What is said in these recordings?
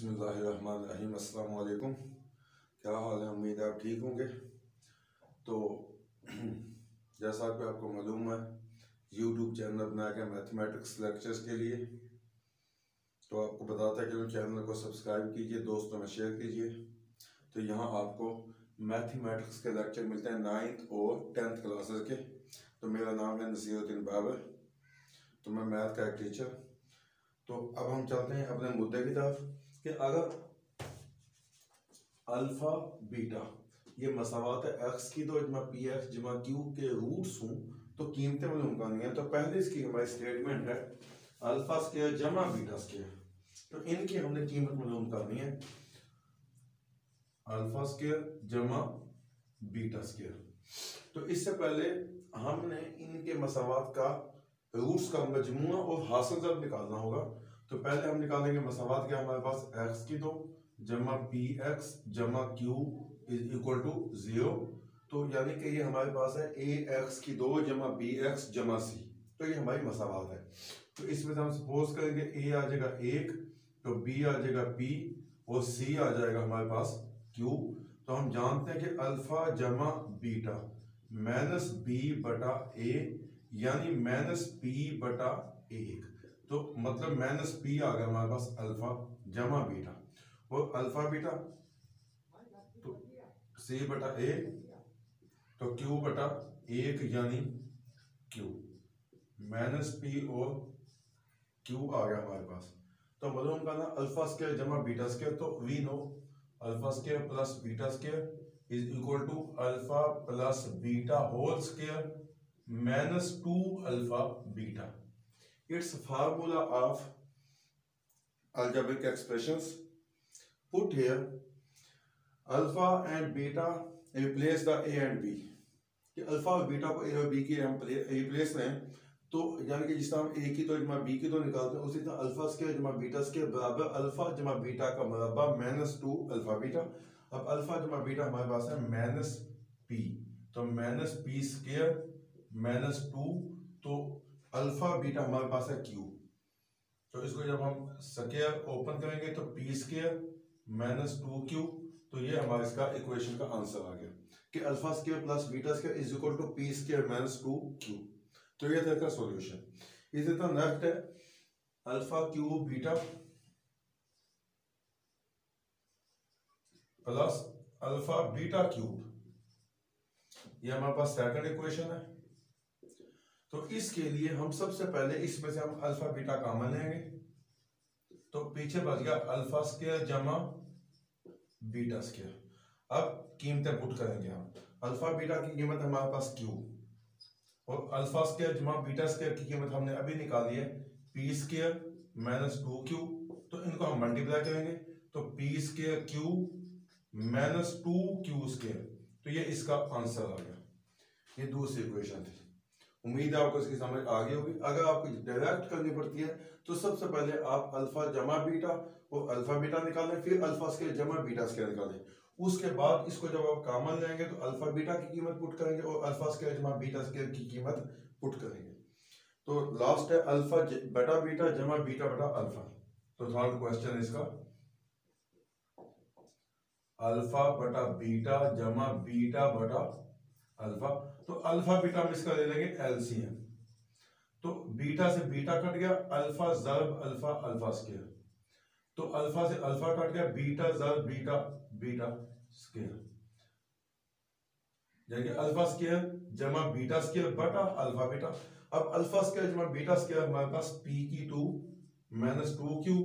बिस्मिल्लाहिर्रहमानिर्रहीम। अस्सलाम वालेकुम। क्या हाल है? उम्मीद है आप ठीक होंगे। तो जैसा कि आपको मालूम है, यूट्यूब चैनल बनाया गया मैथमेटिक्स लेक्चर्स के लिए। तो आपको बताता है कि चैनल को सब्सक्राइब कीजिए, दोस्तों में शेयर कीजिए। तो यहाँ आपको मैथमेटिक्स के लेक्चर मिलते हैं 9th और 10th क्लासेस के। तो मेरा नाम है नसीरुद्दीन बाबर, तो मैं मैथ का एक टीचर। तो अब हम चलते हैं अपने मुद्दे की तरफ कि अगर अल्फा बीटा ये मसावात है एक्स की तो जमा पी एक्स जमा क्यू के रूट्स हूँ तो कीमतें मालूम करनी है। तो पहले इसकी हमारी स्टेटमेंट है अल्फा स्क्वायर जमा बीटा स्क्वायर, तो इनकी हमने कीमत मालूम करनी है। अल्फा स्क्वायर जमा बीटा स्क्वायर, तो इससे पहले हमने इनके मसावात का रूट्स का मजमूआ और हासिल ज़र निकालना होगा। तो पहले हम निकालेंगे मसावात क्या हमारे पास एक्स की दो जमा पी एक्स जमा क्यू इज इक्वल टू 0। तो यानी कि ये हमारे पास है ए एक्स की दो जमा बी एक्स जमा सी, तो ये हमारी मसावात है। तो इसमें से हम सपोज करेंगे ए आ जाएगा 1, तो बी आ जाएगा पी और सी आ जाएगा हमारे पास क्यू। तो हम जानते हैं कि अल्फा जमा बीटा माइनस बी बटा ए यानी माइनस पी बटा 1, तो मतलब माइनस पी आ गया हमारे पास अल्फा जमा बीटा, और अल्फा बीटा तो सी बटा ए, तो क्यू बटा 1 यानी क्यू माइनस पी और क्यू आ गया हमारे पास। तो मालूम करना अल्फा स्क्वायर जमा बीटा स्क्वायर, तो we know alpha square plus beta square is equal to alpha plus beta whole square minus 2 alpha beta. It's formula of algebraic expressions. Put here alpha and beta, replace the a and b। कि alpha और beta को ए और B की हम replace करें, तो यानी कि जिस तरह हम ए की तो जमा बी की तो निकालते हैं, उसी तरह अल्फा स्क्वायर जमा बीटा स्क्वायर बराबर अल्फा जमा बीटा का मुरब्बा माइनस 2 अल्फा बीटा। अब अल्फा जमा बीटा हमारे पास है माइनस पी, तो माइनस पी स्क्वायर माइनस 2, तो अल्फा बीटा हमारे पास है क्यू। तो इसको जब हम स्क्वायर ओपन करेंगे तो पी स्क्वायर माइनस 2 क्यू, तो ये हमारे इसका इक्वेशन का आंसर आ गया कि alpha square plus beta square is equal to P square minus 2 Q. तो ये था इसका सॉल्यूशन। इसी तरह नेक्स्ट है alpha cube beta plus alpha beta cube, ये हमारे पास सेकंड इक्वेशन है। तो इसके लिए हम सबसे पहले इसमें से हम अल्फा बीटा कॉमन लेंगे, तो पीछे बच गया अल्फा स्क्वायर जमा बीटा स्क्वायर। अब कीमतें पुट करेंगे हम, अल्फा बीटा की कीमत हमारे पास क्यू और अल्फा स्क्वायर जमा बीटा स्क्वायर की कीमत हमने अभी निकाली है पी स्क्वायर माइनस 2 क्यू। तो इनको हम मल्टीप्लाई करेंगे तो P square Q minus 2 Q square, तो ये इसका आंसर आ गया। ये दूसरी इक्वेशन थी। उम्मीद है आपको इसकी समझ आ गई होगी। अगर आपको डायरेक्ट करनी पड़ती है तो सबसे पहले आप अल्फा जमा बीटा और अल्फा बीटा निकालें, फिर अल्फा स्क्वायर जमा बीटा स्क्वायर निकालें। उसके बाद इसको जब आप कॉमन लेंगे तो अल्फा बीटा की कीमत पुट करेंगे और अल्फा स्क्वायर जमा बीटा स्क्वायर की कीमत पुट करेंगे। तो लास्ट है अल्फा बटा बीटा जमा बीटा बटा अल्फा। तो थर्ड क्वेश्चन इसका अल्फा बटा बीटा जमा बीटा बटा अल्फा। तो अल्फा बीटा हम इसका ले लेंगे एलसीएम, तो बीटा से बीटा कट गया, अल्फा जर्ब अल्फा अल्फा स्क्वायर, तो अल्फा से अल्फा कट गया, बीटा जर्ब बीटा बीटा स्क्वायर, यानी अल्फा स्क्वायर जमा बीटा स्क्वायर बटा अल्फा बीटा। अब अल्फा स्क्वायर जमा बीटा स्क्वायर हमारे पास पी की 2 माइनस 2 क्यू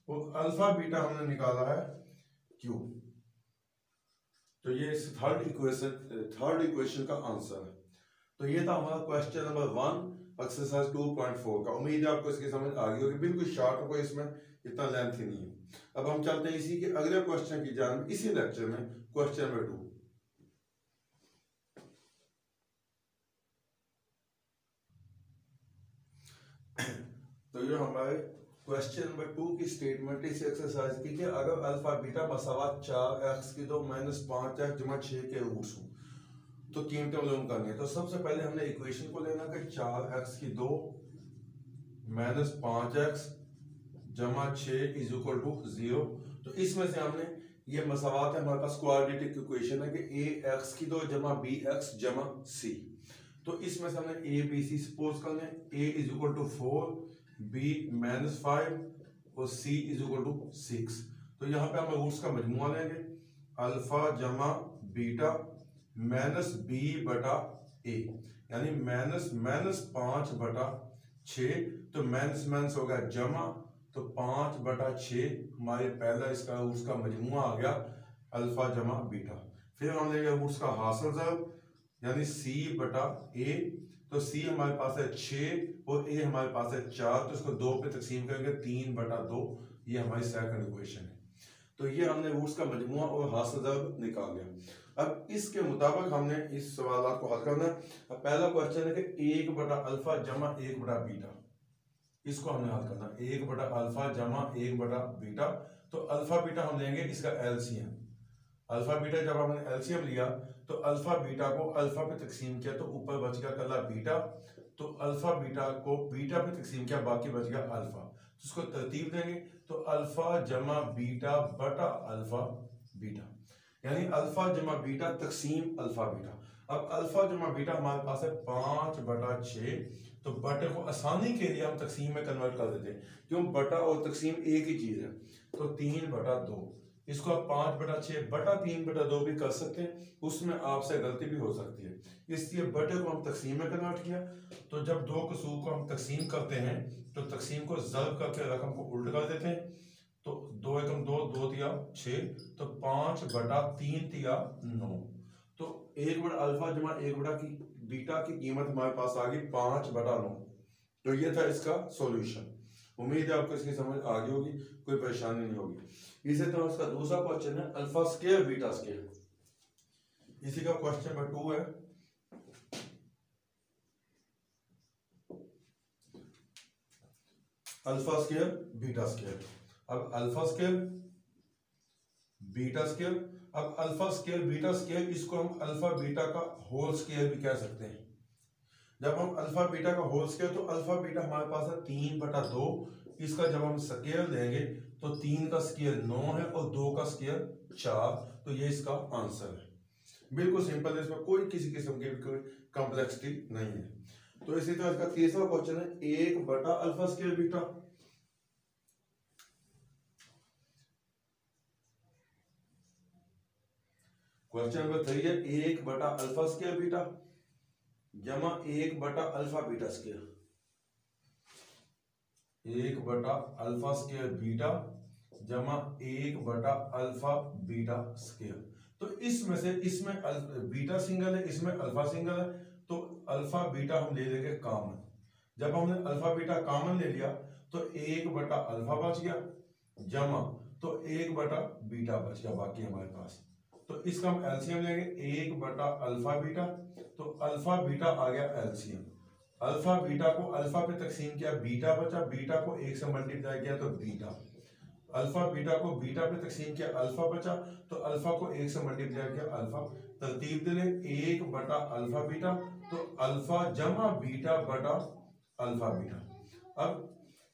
और अल्फा बीटा हमने निकाला है क्यू। तो ये इस थर्ड इक्वेशन का आंसर है। तो ये था हमारा क्वेश्चन नंबर 1 एक्सरसाइज 2.4 का। उम्मीद है आपको इसकी समझ आ गई होगी, बिल्कुल शॉर्ट, कोई इसमें इतना लेंथ ही नहीं है। अब हम चलते हैं इसी के अगले क्वेश्चन की जानिब, इसी लेक्चर में क्वेश्चन नंबर 2। तो ये हमारे क्वेश्चन नंबर 2 की स्टेटमेंट इस एक्सरसाइज की कि अगर अल्फा बीटा मसावात 4x की दो माइनस 5x जमा 6 के रूट्स हो तो कीमतें मालूम करनी है। तो सबसे पहले हमने इक्वेशन को लेना कि 4x की 2 माइनस 5x जमा 6 इज इक्वल टू 0। तो इसमें से हमने ये मसावात है, हमारे पास क्वाड्रेटिक इक्वेशन है कि ए एक्स की दो जमा बी एक्स जमा सी। तो इसमें से हमने ए बी सी सपोज कर लें, ए इज इक्वल टू 4, बी -5 और सी इज इक्वल टू 6। तो यहाँ पे हम रूट्स का मजमुआ लेंगे, अल्फा जमा बीटा माइनस बी बटा ए, यानी -5/6। तो माइनस माइनस हो गया जमा, तो 5/6 हमारे पहला इसका रूट्स का मजमुआ आ गया अल्फा जमा बीटा। फिर हम लेंगे रूट्स का हासिल ज़र यानी c बटा a। तो c हमारे पास है 6 और a हमारे पास है 4, तो इसको 2 पे तकसीम करेंगे 3/2। ये हमारी सेकंड इक्वेशन है। तो ये हमने रूट्स का मजमुआ और हासिल ज़र निकाल लिया। अब इसके मुताबिक हमने इस सवाल को हल करना है। अब पहला क्वेश्चन है कि 1/अल्फा जमा 1/बीटा, इसको हमने हल करना, 1/अल्फा जमा 1/बीटा। तो अल्फा बीटा हम लेंगे इसका एलसीएम। अल्फा बीटा जब हमने एलसीएम लिया तो अल्फा बीटा को अल्फा पे तकसीम किया तो ऊपर बच गया कला बीटा, तो अल्फा बीटा को बीटा पे तकसीम किया, बाकी बच गया अल्फा। तो इसको तरतीब देंगे तो अल्फा जमा बीटा बटा अल्फा बीटा, यानी अल्फा जमा बीटा तकसीम अल्फा बीटा। अब अल्फा जमा बीटा हमारे पास है 5/6, तो बटे को आसानी के लिए हम तकसीम में कन्वर्ट कर देते हैं, क्यों बटा और तकसीम एक ही चीज है। तो 3/2, इसको आप 5/6 बटा 3/2 भी कर सकते हैं, उसमें आपसे गलती भी हो सकती है, इसलिए बटे को हम तकसीम में कन्वर्ट किया। तो जब दो कसूर को हम तकसीम करते हैं तो तकसीम को ज़र्ब करके रकम को उल्ट कर देते हैं। तो 2 एकम 2, 2 तिया 6, तो 5/3 तिया 9। तो 1/अल्फा जमा 1 की बीटा की कीमत हमारे पास आ गई 5/9। तो ये था इसका सॉल्यूशन। उम्मीद है आपको इसकी समझ आ गई होगी, कोई परेशानी नहीं होगी। इसी तरह उसका दूसरा क्वेश्चन है अल्फा स्क्वायर बीटा स्क्वायर। इसी का क्वेश्चन नंबर 2 है। Alpha square beta square. अब अल्फा स्क्वायर बीटा स्क्वायर, अब अल्फा स्क्वायर बीटा स्क्वायर, इसको हम अल्फा बीटा का होल स्क्वायर भी कह सकते हैं। जब हम अल्फा बीटा का होल स्क्वायर, तो अल्फा बीटा हमारे पास है 3/2, इसका जब हम स्क्वायर देंगे तो 3 का स्क्वायर 9 है और 2 का स्क्वायर 4। तो ये इसका आंसर है, बिल्कुल सिंपल है, इसमें कोई किसी किस्म की कोई कॉम्प्लेक्सिटी नहीं है। तो इसी तरह इसका तीसरा क्वेश्चन है 1/अल्फा स्क्वायर बीटा। क्वेश्चन नंबर 3 है 1/अल्फा स्क्वायर बीटा जमा 1/अल्फा बीटा स्क्वायर। 1/अल्फा स्क्वायर बीटा जमा 1/अल्फा बीटा स्क्वायर। तो इसमें से इसमें बीटा सिंगल है, इसमें अल्फा सिंगल है, तो अल्फा बीटा हम ले लेंगे कॉमन। जब हमने अल्फा बीटा कॉमन ले लिया तो 1/अल्फा बच गया, जमा तो 1/बीटा बच गया बाकी हमारे पास। तो इसका हम एलसीएम लेंगे 1/अल्फा बीटा, तो अल्फा बीटा आ गया एलसीएम। अल्फा बीटा को अल्फा पे तकसीम किया, बीटा बचा, बीटा को 1 से मल्टीप्लाई किया तो बीटा। अल्फा बीटा को बीटा पे तकसीम किया, अल्फा बचा, तो अल्फा को 1 से मल्टीप्लाई किया अल्फा। तरतीब दे लें 1/अल्फा बीटा, तो अल्फा जमा बीटा बटा अल्फा बीटा। अब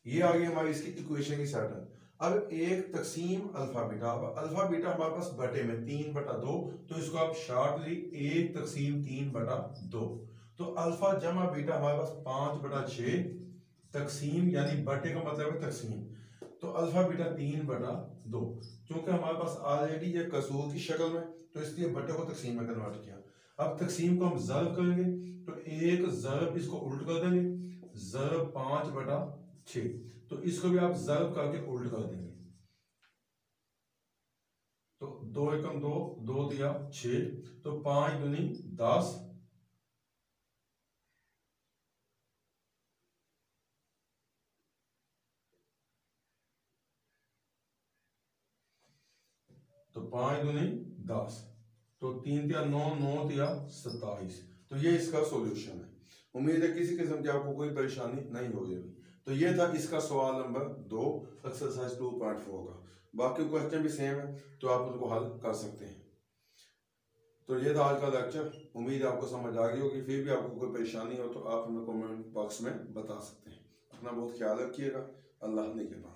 ये आ गई हमारी इसकी इक्वेशन की सेटल। अब एक तकसीम अल्फा बीटा, अब अल्फा बीटा हमारे पास बटे में 3/2, तो इसको आप शॉर्टली 1 तकसीम 3/2। तो अल्फा जमा बीटा हमारे पास 5/6 तकसीम, यानी बटे का मतलब है तकसीम, तो अल्फा बीटा 3/2। क्योंकि हमारे पास ऑलरेडी ये कसूर की शक्ल में, तो इसलिए बटे को तकसीम में कन्वर्ट किया। अब तकसीम को हम ज़र्ब करेंगे, तो एक ज़र्ब इसको उल्ट कर देंगे, ज़र्ब 5/6, तो इसको भी आप ज़र्ब करके उल्ट कर देंगे। तो 2 एकम 2, 2 दिया 6, तो 5 दूनी 10, तो 5 दूनी 10, तो 3 दिया 9, 9 दिया 27। तो ये इसका सॉल्यूशन है। उम्मीद है किसी किस्म की आपको कोई परेशानी नहीं होगी। तो ये था इसका सवाल नंबर 2 एक्सरसाइज 2.4 का। बाकी क्वेश्चन भी सेम है, तो आप उनको हल कर सकते हैं। तो ये था आज का लेक्चर। उम्मीद है आपको समझ आ गई होगी। फिर भी आपको कोई परेशानी हो तो आप हमें कमेंट बॉक्स में बता सकते हैं। अपना बहुत ख्याल रखिएगा। अल्लाह निगहबान।